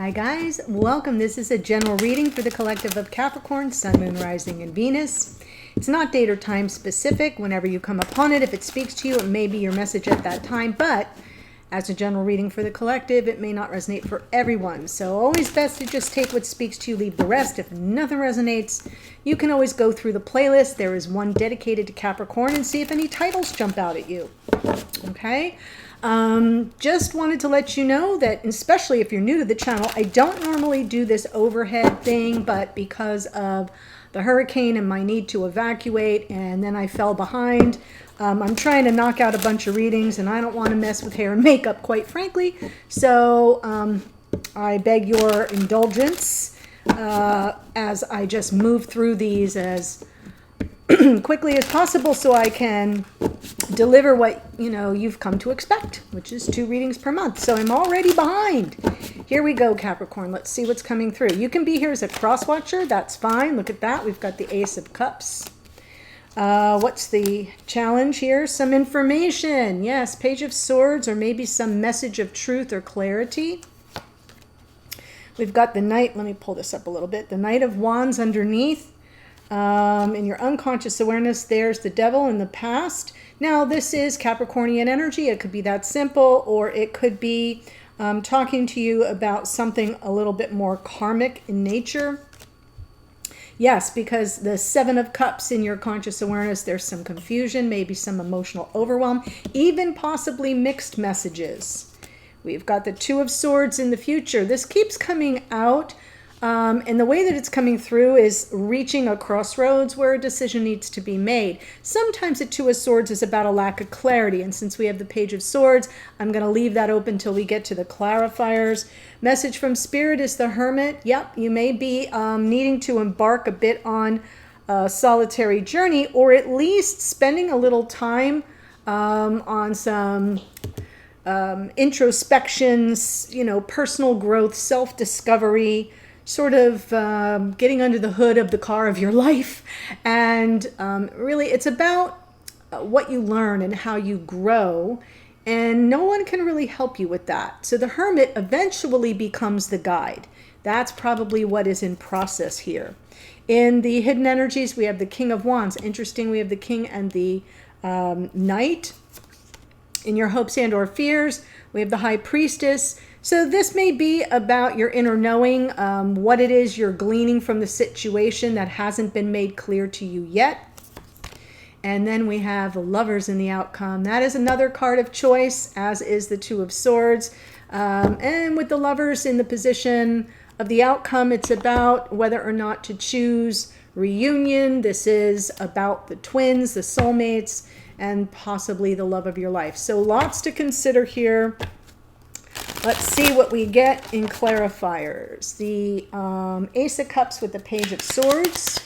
Hi guys, welcome. This is a general reading for the collective of Capricorn, Sun, Moon, Rising, and Venus. It's not date or time specific. Whenever you come upon it, if it speaks to you, it may be your message at that time, but as a general reading for the collective, it may not resonate for everyone. So always best to just take what speaks to you, leave the rest. If nothing resonates, you can always go through the playlist. There is one dedicated to Capricorn and see if any titles jump out at you. Okay? Just wanted to let you know that, especially if you're new to the channel, I don't normally do this overhead thing, but because of the hurricane and my need to evacuate, and then I fell behind, I'm trying to knock out a bunch of readings, and I don't want to mess with hair and makeup, quite frankly. So I beg your indulgence as I just move through these as quickly as possible so I can deliver what you've come to expect, which is 2 readings per month. So I'm already behind. Here we go, Capricorn. Let's see what's coming through. You can be here as a cross watcher. That's fine. Look at that. We've got the Ace of Cups. What's the challenge here? Some information. Yes, Page of Swords, or maybe some message of truth or clarity. We've got the Knight. Let me pull this up a little bit. The Knight of Wands underneath. In your unconscious awareness, there's the Devil in the past. Now, this is Capricornian energy. It could be that simple, or it could be talking to you about something a little bit more karmic in nature. Yes, because the 7 of Cups in your conscious awareness, there's some confusion, maybe some emotional overwhelm, even possibly mixed messages. We've got the 2 of Swords in the future. This keeps coming out. And the way that it's coming through is reaching a crossroads where a decision needs to be made. Sometimes the 2 of Swords is about a lack of clarity. And since we have the Page of Swords, I'm going to leave that open till we get to the clarifiers. Message from Spirit is the Hermit. Yep, you may be needing to embark a bit on a solitary journey, or at least spending a little time on some introspections, personal growth, self-discovery, sort of getting under the hood of the car of your life. And really, it's about what you learn and how you grow. And no one can really help you with that. So the Hermit eventually becomes the guide. That's probably what is in process here. In the hidden energies, we have the King of Wands. Interesting, we have the King and the Knight. In your hopes and or fears, we have the High Priestess. So this may be about your inner knowing, what it is you're gleaning from the situation that hasn't been made clear to you yet. And then we have the Lovers in the outcome. That is another card of choice, as is the 2 of Swords. And with the Lovers in the position of the outcome, it's about whether or not to choose reunion. This is about the twins, the soulmates, and possibly the love of your life. So lots to consider here. Let's see what we get in clarifiers. The Ace of Cups with the Page of Swords.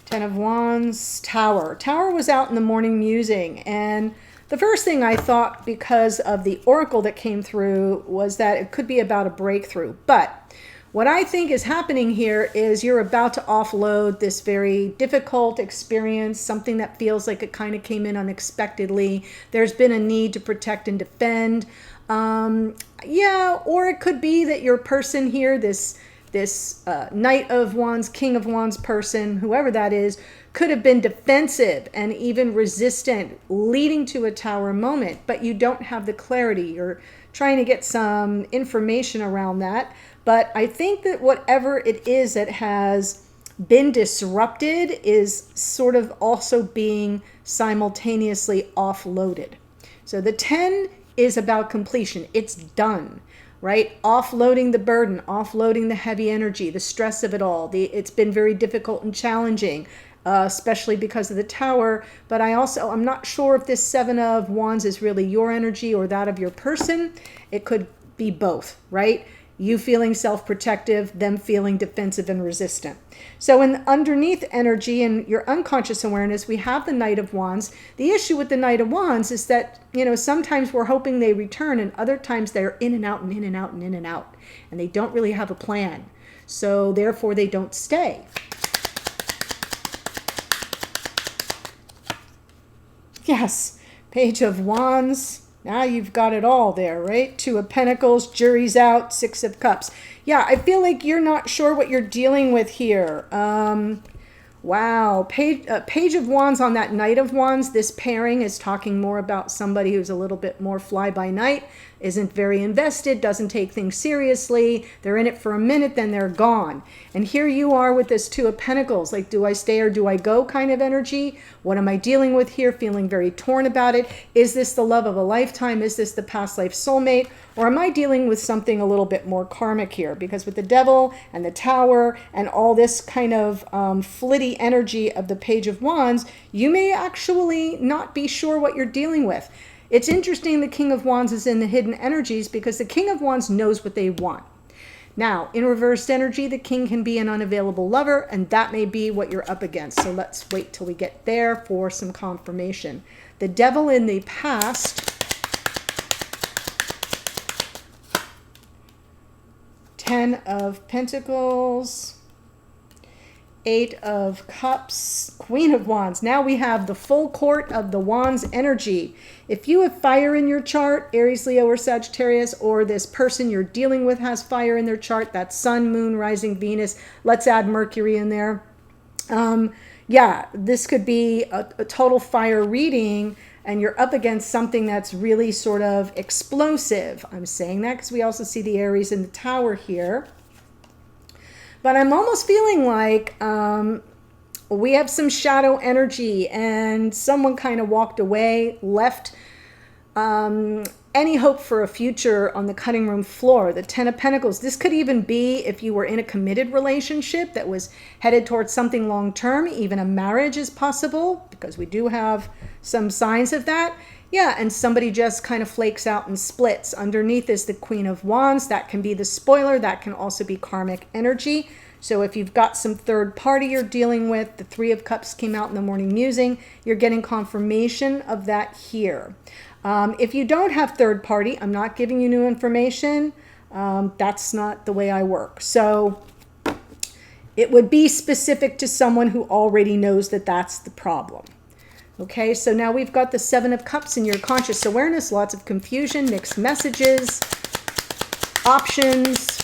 10 of Wands, Tower. Tower was out in the morning musing, and the first thing I thought, because of the oracle that came through, was that it could be about a breakthrough. But what I think is happening here is you're about to offload this very difficult experience, something that feels like it kind of came in unexpectedly. There's been a need to protect and defend. Yeah, or it could be that your person here, this Knight of Wands, King of Wands person, whoever that is, could have been defensive and even resistant, leading to a Tower moment, but you don't have the clarity. You're trying to get some information around that. But I think that whatever it is that has been disrupted is sort of also being simultaneously offloaded. So the 10 is about completion. It's done, right? Offloading the burden, offloading the heavy energy, the stress of it all. It's been very difficult and challenging, especially because of the Tower. But I'm not sure if this 7 of Wands is really your energy or that of your person. It could be both, right? You feeling self-protective, them feeling defensive and resistant. So in underneath energy and your unconscious awareness, we have the Knight of Wands. The issue with the Knight of Wands is that, sometimes we're hoping they return, and other times they're in and out and in and out and in and out. And they don't really have a plan. So therefore they don't stay. Yes, Page of Wands. Now you've got it all there, right? Two of Pentacles, jury's out, Six of Cups. Yeah, I feel like you're not sure what you're dealing with here. Wow, Page of Wands on that Knight of Wands. This pairing is talking more about somebody who's a little bit more fly-by-night, isn't very invested, doesn't take things seriously. They're in it for a minute, then they're gone. And here you are with this Two of Pentacles, like, do I stay or do I go kind of energy? What am I dealing with here? Feeling very torn about it. Is this the love of a lifetime? Is this the past life soulmate? Or am I dealing with something a little bit more karmic here? Because with the Devil and the Tower and all this kind of flitty energy of the Page of Wands, you may actually not be sure what you're dealing with. It's interesting the King of Wands is in the hidden energies because the King of Wands knows what they want. Now, in reversed energy, the King can be an unavailable lover, and that may be what you're up against. So let's wait till we get there for some confirmation. The Devil in the past, Ten of Pentacles, Eight of Cups, Queen of Wands. Now we have the full court of the Wands energy. If you have fire in your chart, Aries, Leo, or Sagittarius, or this person you're dealing with has fire in their chart, that's Sun, Moon, Rising, Venus. Let's add Mercury in there. Yeah, this could be a total fire reading, and you're up against something that's really sort of explosive. I'm saying that because we also see the Aries in the Tower here. But I'm almost feeling like we have some shadow energy and someone kind of walked away, left any hope for a future on the cutting room floor. The Ten of Pentacles. This could even be if you were in a committed relationship that was headed towards something long-term. Even a marriage is possible because we do have some signs of that. Yeah, and somebody just kind of flakes out and splits. Underneath is the Queen of Wands. That can be the spoiler. That can also be karmic energy. So if you've got some third party you're dealing with, the Three of Cups came out in the morning musing, you're getting confirmation of that here. If you don't have third party, I'm not giving you new information. That's not the way I work. So it would be specific to someone who already knows that that's the problem. Okay, so now we've got the Seven of Cups in your conscious awareness, lots of confusion, mixed messages, options.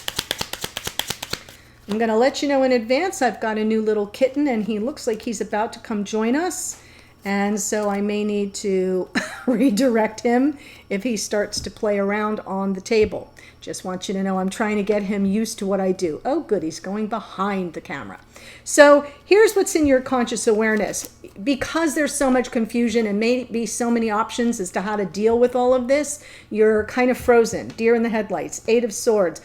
I'm going to let you know in advance, I've got a new little kitten and he looks like he's about to come join us. And so I may need to redirect him if he starts to play around on the table. Just want you to know I'm trying to get him used to what I do. Oh, good, he's going behind the camera. So here's what's in your conscious awareness. Because there's so much confusion and maybe so many options as to how to deal with all of this, you're kind of frozen. Deer in the headlights, Eight of Swords,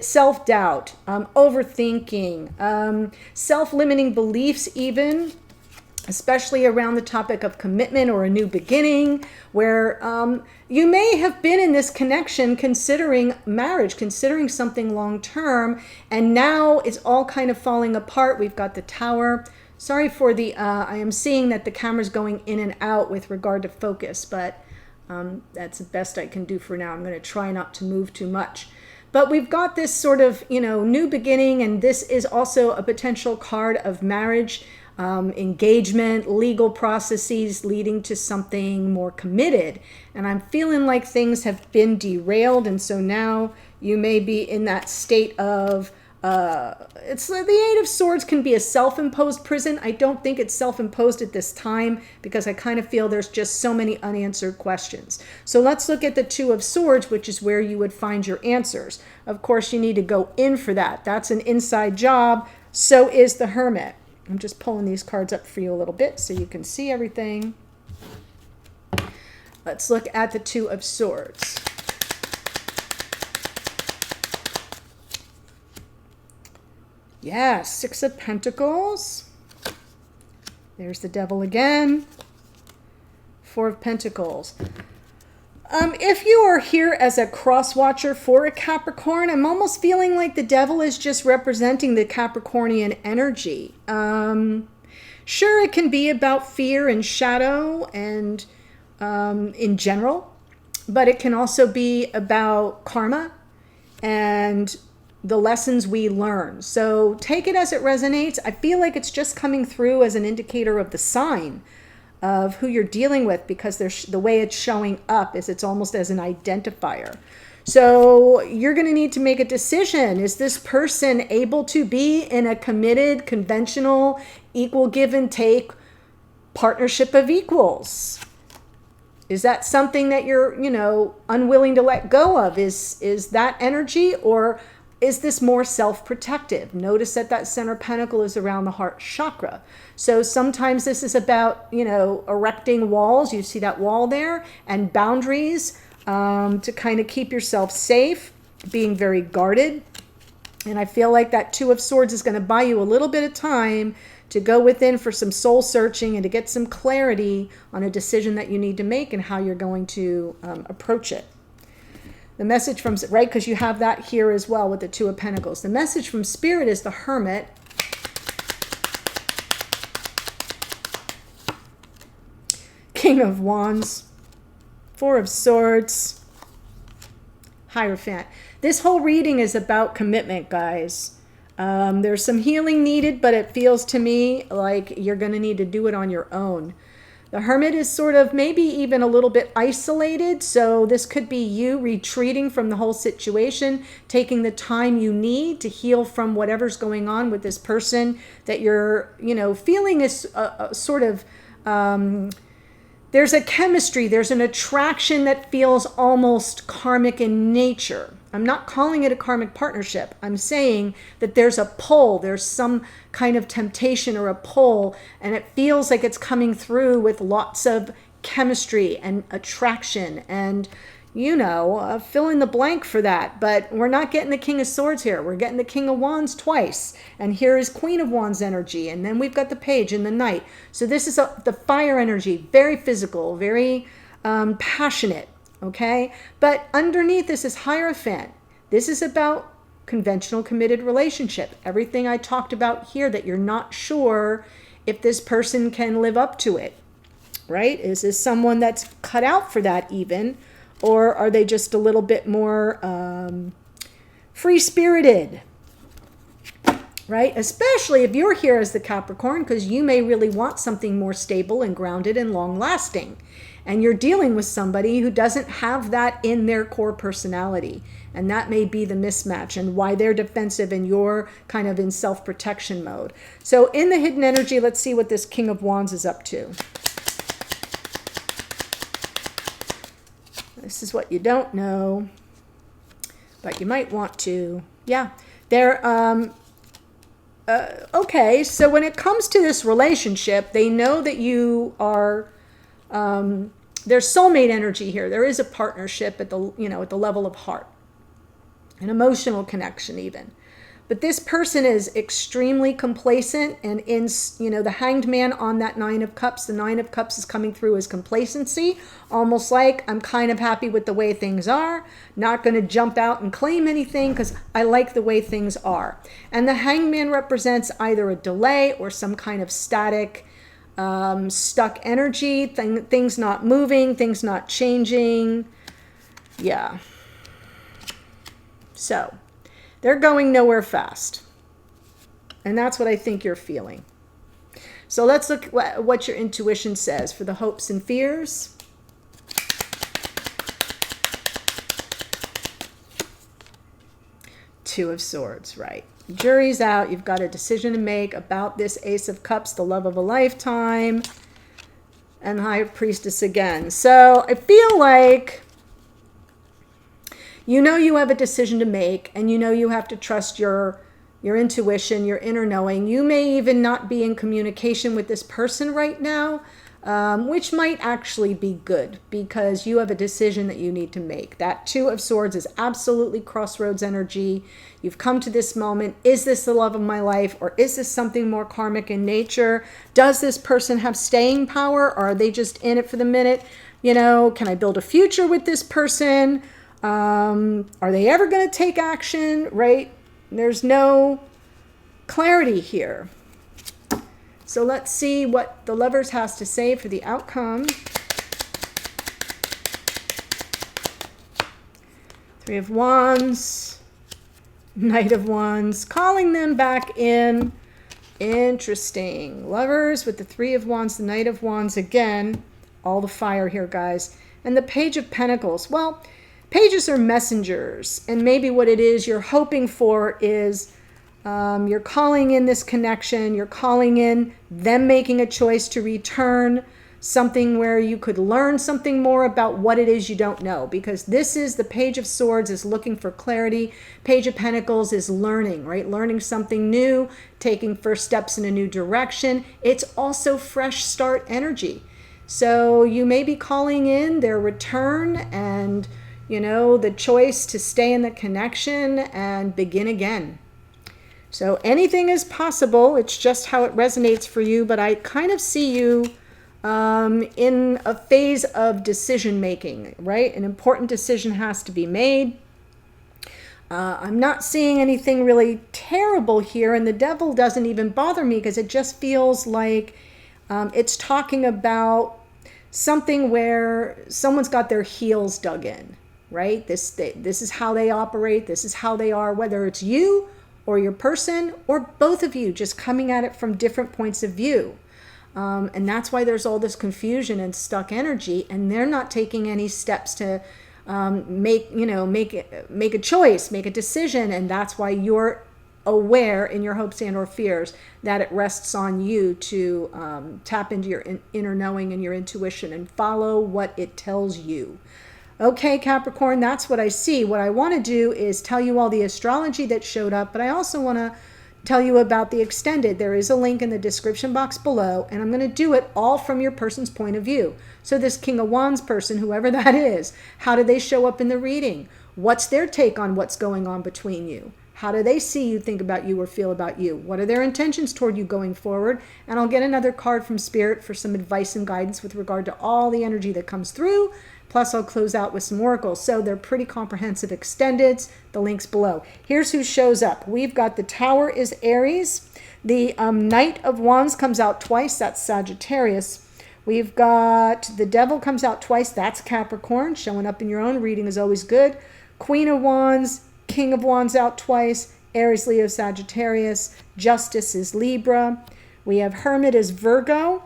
self-doubt, overthinking, self-limiting beliefs even, especially around the topic of commitment or a new beginning, where you may have been in this connection considering marriage, considering something long-term, and now it's all kind of falling apart. We've got the Tower. Sorry for the, I am seeing that the camera's going in and out with regard to focus, but that's the best I can do for now. I'm going to try not to move too much. But we've got this sort of, new beginning, and this is also a potential card of marriage, engagement, legal processes leading to something more committed. And I'm feeling like things have been derailed, and so now you may be in that state of, it's like the Eight of Swords can be a self-imposed prison. I don't think it's self-imposed at this time because I kind of feel there's just so many unanswered questions. So let's look at the Two of Swords, which is where you would find your answers. Of course, you need to go in for that. That's an inside job. So is the Hermit. I'm just pulling these cards up for you a little bit so you can see everything. Let's look at the Two of Swords. Yeah, Six of Pentacles. There's the Devil again. Four of Pentacles. If you are here as a cross watcher for a Capricorn, I'm almost feeling like the Devil is just representing the Capricornian energy. Sure, it can be about fear and shadow and in general, but it can also be about karma and the lessons we learn. So take it as it resonates. I feel like it's just coming through as an indicator of the sign of who you're dealing with, because the way it's showing up is it's almost as an identifier. So you're going to need to make a decision. Is this person able to be in a committed, conventional, equal give and take partnership of equals? Is that something that you're, unwilling to let go of? Is that energy, or is this more self-protective? Notice that center pentacle is around the heart chakra. So sometimes this is about, erecting walls. You see that wall there, and boundaries to kind of keep yourself safe, being very guarded. And I feel like that Two of Swords is going to buy you a little bit of time to go within for some soul searching and to get some clarity on a decision that you need to make and how you're going to approach it. The message from, right, because you have that here as well with the Two of Pentacles. The message from Spirit is the Hermit. King of Wands. Four of Swords. Hierophant. This whole reading is about commitment, guys. There's some healing needed, but it feels to me like you're going to need to do it on your own. The Hermit is sort of maybe even a little bit isolated. So this could be you retreating from the whole situation, taking the time you need to heal from whatever's going on with this person that you're, feeling is sort of, there's a chemistry, there's an attraction that feels almost karmic in nature. I'm not calling it a karmic partnership. I'm saying that there's a pull, there's some kind of temptation or a pull, and it feels like it's coming through with lots of chemistry and attraction and, fill in the blank for that. But we're not getting the King of Swords here. We're getting the King of Wands twice. And here is Queen of Wands energy. And then we've got the Page in the Knight. So this is the fire energy, very physical, very passionate. Okay, but underneath this is Hierophant. This is about conventional committed relationship. Everything I talked about here that you're not sure if this person can live up to it, right? Is this someone that's cut out for that even, or are they just a little bit more free-spirited, right? Especially if you're here as the Capricorn, because you may really want something more stable and grounded and long-lasting. And you're dealing with somebody who doesn't have that in their core personality. And that may be the mismatch and why they're defensive and you're kind of in self-protection mode. So in the hidden energy, let's see what this King of Wands is up to. This is what you don't know, but you might want to. Yeah, they're, okay, so when it comes to this relationship, they know that you are... there's soulmate energy here. There is a partnership at the, at the level of heart, an emotional connection even. But this person is extremely complacent, and in, the Hanged Man on that Nine of Cups, the Nine of Cups is coming through as complacency, almost like I'm kind of happy with the way things are, not going to jump out and claim anything because I like the way things are. And the Hanged Man represents either a delay or some kind of static, stuck energy, things not moving, things not changing. Yeah. So they're going nowhere fast. And that's what I think you're feeling. So let's look at what your intuition says for the hopes and fears. Two of Swords, right. Jury's out. You've got a decision to make about this Ace of Cups, the love of a lifetime, and High Priestess again. So I feel like you have a decision to make, and you have to trust your intuition, your inner knowing. You may even not be in communication with this person right now, which might actually be good because you have a decision that you need to make. That Two of Swords is absolutely crossroads energy. You've come to this moment. Is this the love of my life, or is this something more karmic in nature? Does this person have staying power, or are they just in it for the minute? Can I build a future with this person? Are they ever going to take action, right? There's no clarity here. So let's see what the Lovers has to say for the outcome. Three of Wands, Knight of Wands, calling them back in. Interesting. Lovers with the Three of Wands, the Knight of Wands again. All the fire here, guys. And the Page of Pentacles. Well, pages are messengers. And maybe what it is you're hoping for is you're calling in this connection. You're calling in them making a choice to return, something where you could learn something more about what it is you don't know, because this is the Page of Swords is looking for clarity. Page of Pentacles is learning, right? Learning something new, taking first steps in a new direction. It's also fresh start energy. So you may be calling in their return and, you know, the choice to stay in the connection and begin again. So anything is possible. It's just how it resonates for you. But I kind of see you in a phase of decision making, right? An important decision has to be made. I'm not seeing anything really terrible here, and the devil doesn't even bother me because it just feels like it's talking about something where someone's got their heels dug in, right? This is how they operate. This is how they are, whether it's you or your person or both of you just coming at it from different points of view. And that's why there's all this confusion and stuck energy, and they're not taking any steps to make a choice, make a decision. And that's why you're aware in your hopes and or fears that it rests on you to tap into your inner knowing and your intuition and follow what it tells you. Okay, Capricorn, that's what I see. What I want to do is tell you all the astrology that showed up, but I also want to tell you about the extended. There is a link in the description box below, and I'm going to do it all from your person's point of view. So this King of Wands person, whoever that is, how do they show up in the reading? What's their take on what's going on between you? How do they see you, think about you, or feel about you? What are their intentions toward you going forward? And I'll get another card from Spirit for some advice and guidance with regard to all the energy that comes through. Plus, I'll close out with some oracles. So they're pretty comprehensive extendeds. The link's below. Here's who shows up. We've got the Tower is Aries. The Knight of Wands comes out twice. That's Sagittarius. We've got the Devil comes out twice. That's Capricorn. Showing up in your own reading is always good. Queen of Wands, King of Wands out twice. Aries, Leo, Sagittarius. Justice is Libra. We have Hermit is Virgo.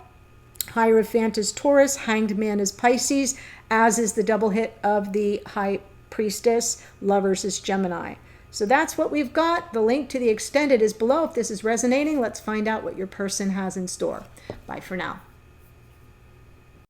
Hierophant is Taurus. Hanged Man is Pisces, as is the double hit of the High Priestess. Lovers is Gemini. So that's what we've got. The link to the extended is below. If this is resonating, let's find out what your person has in store. Bye for now.